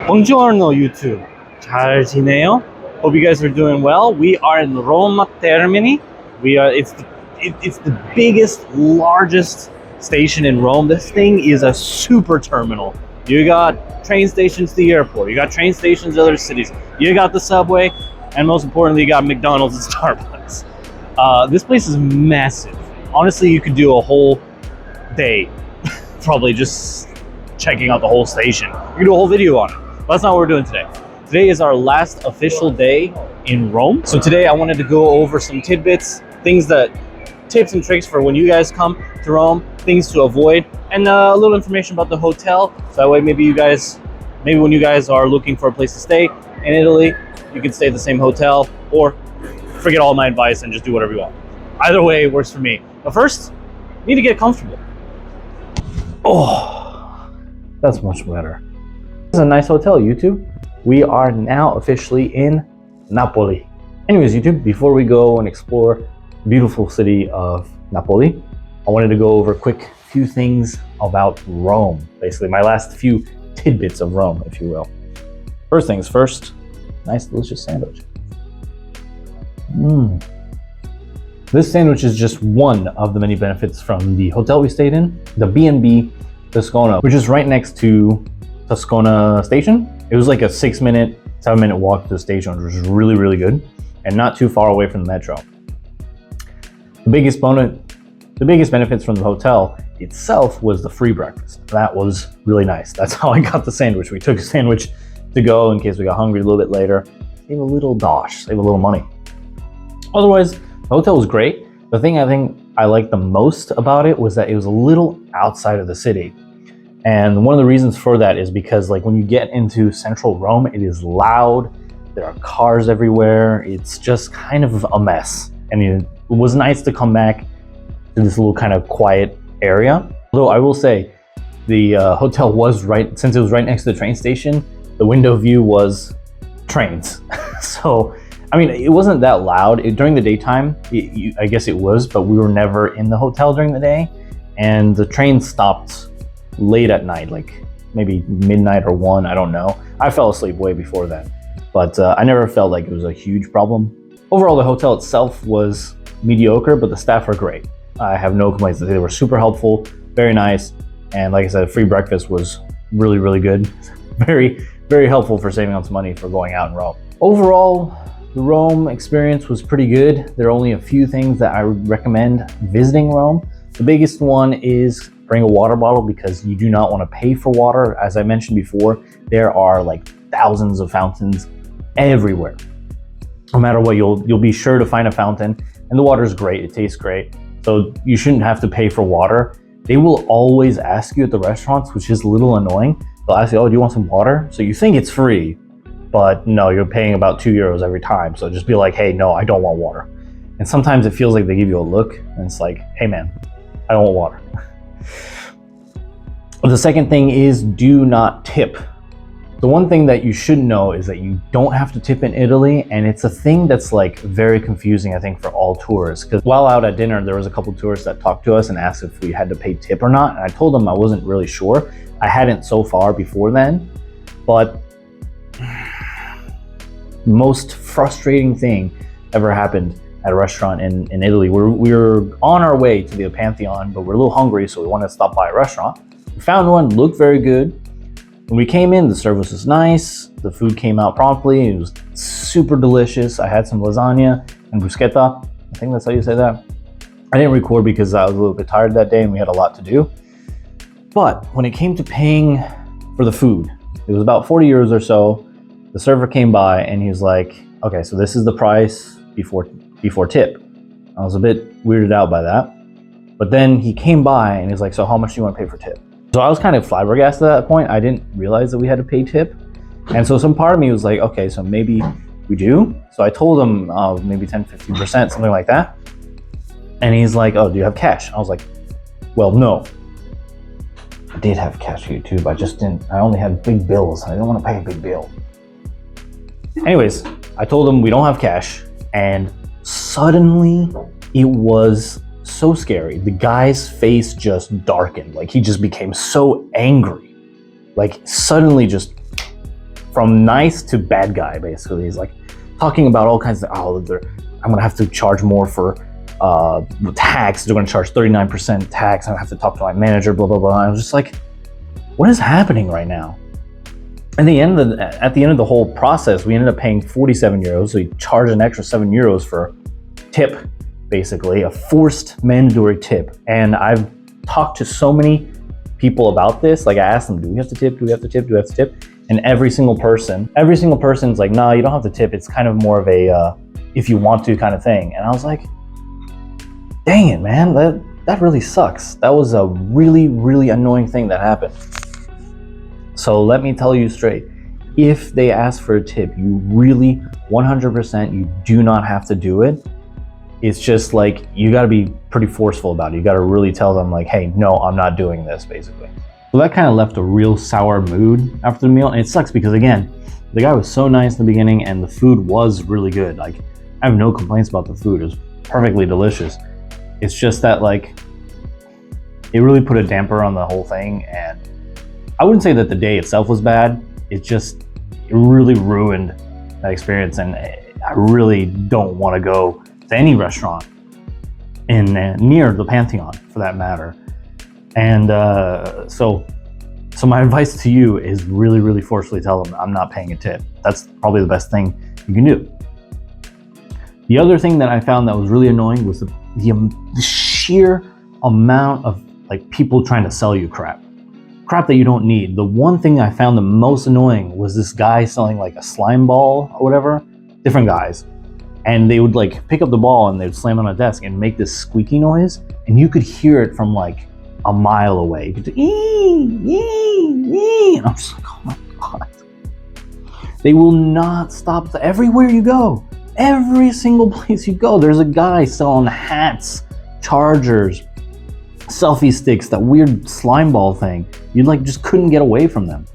Buongiorno YouTube. 잘 지내요? Hope you guys are doing well. We are in Roma Termini. It's the biggest, largest station in Rome. This thing is a super terminal. You got train stations to the airport. You got train stations to other cities. You got the subway, and most importantly, you got McDonald's and Starbucks. This place is massive. Honestly, you could do a whole day, probably just checking out the whole station. You could do a whole video on it. But that's not what we're doing today. Today is our last official day in Rome. So today I wanted to go over some tidbits, tips and tricks for when you guys come to Rome, things to avoid, and a little information about the hotel. So that way maybe when you guys are looking for a place to stay in Italy, you can stay at the same hotel, or forget all my advice and just do whatever you want. Either way works for me. But first, you need to get comfortable. Oh, that's much better. This is a nice hotel, YouTube. We are now officially in Napoli. Anyways, YouTube, before we go and explore the beautiful city of Napoli, I wanted to go over a quick few things about Rome. Basically, my last few tidbits of Rome, if you will. First things first, nice delicious sandwich. This sandwich is just one of the many benefits from the hotel we stayed in, the B&B Toscana, which is right next to Toscana station. It was like a 6-minute, 7-minute walk to the station, which was really, really good and not too far away from the metro. The biggest benefits from the hotel itself was the free breakfast. That was really nice. That's how I got the sandwich. We took a sandwich to go in case we got hungry a little bit later. Save a little dosh, save a little money. Otherwise, the hotel was great. The thing I think I liked the most about it was that it was a little outside of the city. And one of the reasons for that is because when you get into central Rome, it is loud. There are cars everywhere. It's just kind of a mess. And it was nice to come back to this little kind of quiet area. Although I will say the hotel was since it was right next to the train station, the window view was trains. So, I mean, it wasn't that loud. During the daytime, I guess it was, but we were never in the hotel during the day. And the train stopped late at night, like maybe midnight or 1, I don't know. I fell asleep way before that, but I never felt like it was a huge problem. Overall, the hotel itself was mediocre, but the staff were great. I have no complaints. They were super helpful, very nice, and like I said, free breakfast was really, really good. Very, very helpful for saving on some money for going out in Rome. Overall, the Rome experience was pretty good. There are only a few things that I would recommend visiting Rome. The biggest one is bring a water bottle because you do not want to pay for water. As I mentioned before, there are like thousands of fountains everywhere. No matter what, you'll be sure to find a fountain, and the water is great. It tastes great. So you shouldn't have to pay for water. They will always ask you at the restaurants, which is a little annoying. They'll ask you, oh, do you want some water? So you think it's free, but no, you're paying about €2 every time. So just be like, hey, no, I don't want water. And sometimes it feels like they give you a look and it's like, hey man, I don't want water. The second thing is do not tip. The one thing that you should know is that you don't have to tip in Italy, and it's a thing that's very confusing, I think, for all tourists. Because while out at dinner, there was a couple tourists that talked to us and asked if we had to pay tip or not, and I told them I wasn't really sure. I hadn't so far before then, but most frustrating thing ever happened at a restaurant in Italy. We were on our way to the Pantheon, but we're a little hungry, so we wanted to stop by a restaurant. We found one, looked very good. When we came in, the service was nice. The food came out promptly. It was super delicious. I had some lasagna and bruschetta. I think that's how you say that. I didn't record because I was a little bit tired that day and we had a lot to do. But when it came to paying for the food, it was about €40 or so. The server came by and he was like, okay, so this is the price before tip. I was a bit weirded out by that. But then he came by and he's like, so how much do you want to pay for tip? So I was kind of flabbergasted at that point. I didn't realize that we had to pay tip. And so some part of me was like, okay, so maybe we do. So I told him maybe 10-15%, something like that. And he's like, oh, do you have cash? I was like, well, no. I did have cash here too, but I only had big bills. I didn't want to pay a big bill. Anyways, I told him we don't have cash. And suddenly it was so scary. The guy's face just darkened. He just became so angry. Suddenly just from nice to bad guy, basically. He's like talking about all kinds of, I'm gonna have to charge more for tax. They're gonna charge 39% tax. I'm gonna have to talk to my manager, blah, blah, blah. I was just like, what is happening right now? At the end of the whole process, we ended up paying 47 euros. So we charged an extra 7 euros for tip, basically, a forced mandatory tip. And I've talked to so many people about this. Like I asked them, do we have to tip? Do we have to tip? Do we have to tip? And every single person's like, no, you don't have to tip. It's kind of more of a if you want to kind of thing. And I was like, dang it, man, that really sucks. That was a really, really annoying thing that happened. So let me tell you straight, if they ask for a tip, you really 100% you do not have to do it. It's just like, you gotta be pretty forceful about it. You gotta really tell them like, hey, no, I'm not doing this, basically. So that kind of left a real sour mood after the meal. And it sucks because, again, the guy was so nice in the beginning and the food was really good. Like, I have no complaints about the food. It was perfectly delicious. It's just that, like, it really put a damper on the whole thing. And I wouldn't say that the day itself was bad. It really ruined that experience. And I really don't want to go to any restaurant near the Pantheon, for that matter. And so my advice to you is really, really forcefully tell them, I'm not paying a tip. That's probably the best thing you can do. The other thing that I found that was really annoying was the sheer amount of like people trying to sell you crap that you don't need. The one thing I found the most annoying was this guy selling like a slime ball or whatever, different guys. And they would like pick up the ball and they'd slam it on a desk and make this squeaky noise. And you could hear it from like a mile away. You could do, and I'm just like, oh my God. They will not stop. Everywhere you go, every single place you go, there's a guy selling hats, chargers, selfie sticks, that weird slime ball thing. You like just couldn't get away from them.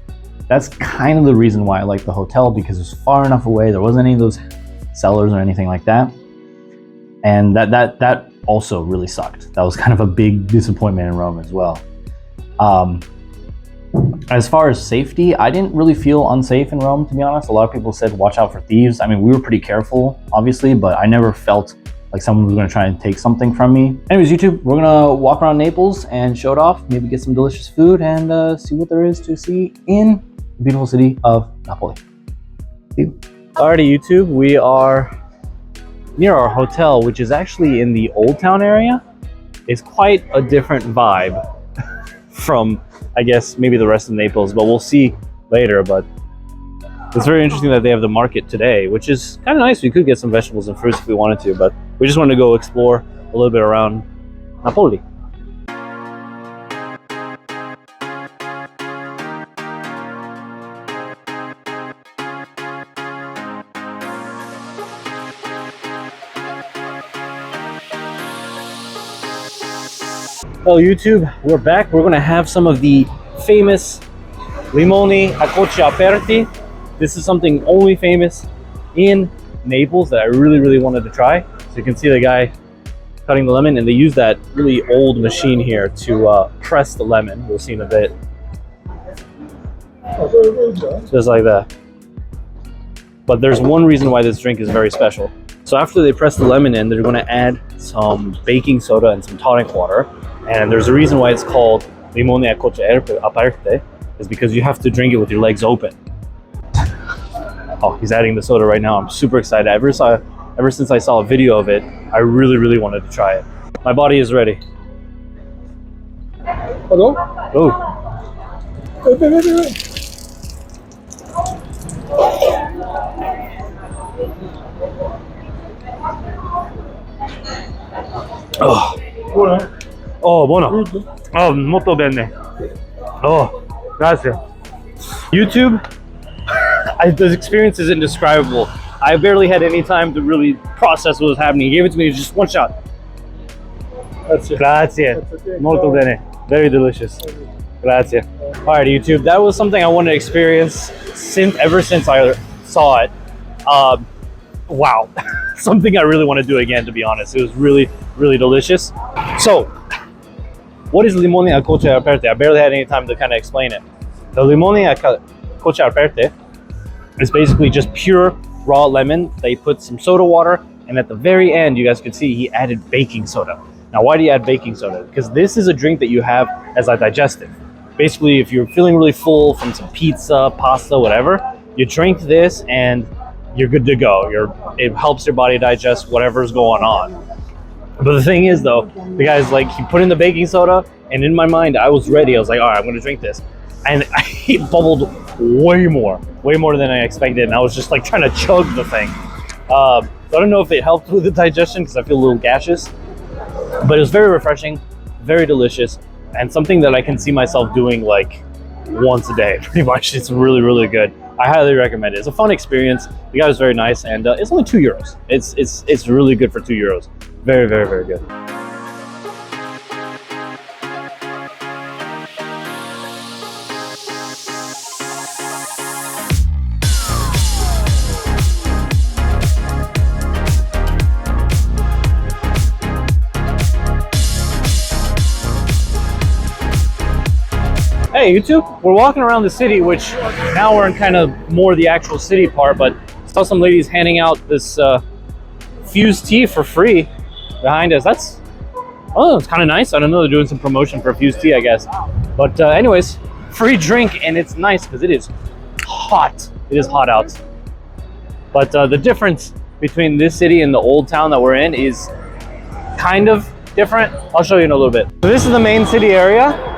That's kind of the reason why I like the hotel, because it's far enough away. There wasn't any of those sellers or anything like that. And that also really sucked. That was kind of a big disappointment in Rome as well. As far as safety, I didn't really feel unsafe in Rome, to be honest. A lot of people said, watch out for thieves. I mean, we were pretty careful, obviously, but I never felt like someone was gonna try and take something from me. Anyways, YouTube, we're gonna walk around Naples and show it off, maybe get some delicious food and see what there is to see in the beautiful city of Napoli. See you. Alrighty, YouTube, we are near our hotel, which is actually in the Old Town area. It's quite a different vibe from, I guess, maybe the rest of Naples, but we'll see later. But it's very interesting that they have the market today, which is kind of nice. We could get some vegetables and fruits if we wanted to, but we just wanted to go explore a little bit around Napoli. Well, YouTube, we're back. We're gonna have some of the famous limoni a croce aperti. This is something only famous in Naples that I really, really wanted to try. So you can see the guy cutting the lemon, and they use that really old machine here to press the lemon. We'll see in a bit. Just like that. But there's one reason why this drink is very special. So after they press the lemon in, they're gonna add some baking soda and some tonic water. And there's a reason why it's called limone a croce aperte, is because you have to drink it with your legs open. Oh, he's adding the soda right now. I'm super excited. Ever since I saw a video of it, I really, really wanted to try it. My body is ready. Hello? Oh. Wait. Oh. Oh, buono. Oh, molto bene. Oh, grazie. YouTube, this experience is indescribable. I barely had any time to really process what was happening. He gave it to me just one shot. Grazie. Okay. Molto bene. Very delicious. Grazie. All right, YouTube, that was something I wanted to experience ever since I saw it. Wow. Something I really want to do again, to be honest. It was really, really delicious. So, what is limone a croce aperte? I barely had any time to kind of explain it. The limone a croce aperte It's basically just pure raw lemon. They put some soda water, and at the very end, you guys can see he added baking soda. Now, why do you add baking soda? Because this is a drink that you have as a digestive. Basically, if you're feeling really full from some pizza, pasta, whatever, you drink this and you're good to go. It helps your body digest whatever's going on. But the thing is, though, the guy's like, he put in the baking soda, and in my mind, I was ready. I was like, all right, I'm going to drink this. And it bubbled way more than I expected. And I was just like trying to chug the thing. So I don't know if it helped with the digestion because I feel a little gaseous. But it was very refreshing, very delicious, and something that I can see myself doing like once a day, pretty much. It's really, really good. I highly recommend it. It's a fun experience. The guy was very nice, and it's only €2. It's really good for €2. Very, very, very good. Hey YouTube, we're walking around the city, which now we're in kind of more the actual city part, but saw some ladies handing out this fused tea for free behind us. It's kind of nice. I don't know, they're doing some promotion for fused tea, I guess. But anyways, free drink, and it's nice because it is hot. It is hot out. But the difference between this city and the old town that we're in is kind of different. I'll show you in a little bit. So this is the main city area.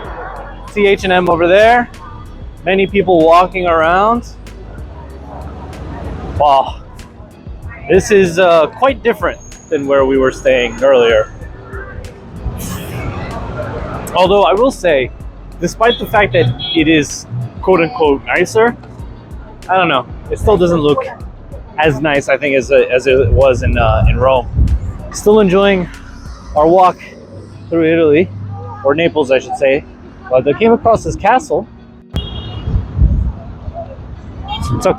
H&M over there. Many people walking around. Wow, this is quite different than where we were staying earlier. Although I will say, despite the fact that it is quote-unquote nicer, I don't know, it still doesn't look as nice, I think, as it was in Rome. Still enjoying our walk through Italy, or Naples, I should say. But I came across this castle. I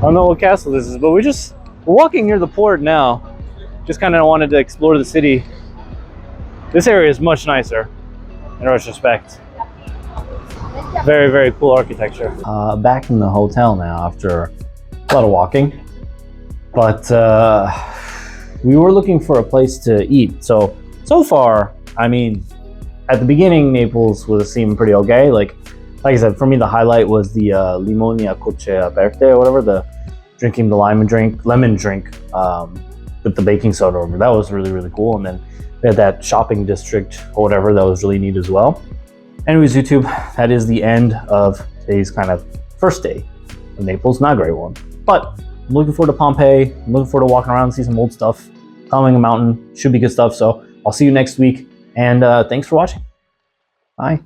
don't know what castle this is, but we're walking near the port now. Just kind of wanted to explore the city. This area is much nicer in retrospect. Very, very cool architecture. Back in the hotel now after a lot of walking. But we were looking for a place to eat. So far, I mean, at the beginning, Naples was seeming pretty okay. Like I said, for me, the highlight was the limoni a coce aperte or whatever, drinking the lemon drink with the baking soda over. That was really, really cool. And then we had that shopping district or whatever that was really neat as well. Anyways, YouTube, that is the end of today's kind of first day of Naples. Not a great one, but I'm looking forward to Pompeii. I'm looking forward to walking around and see some old stuff. Climbing a mountain should be good stuff. So I'll see you next week. And thanks for watching. Bye.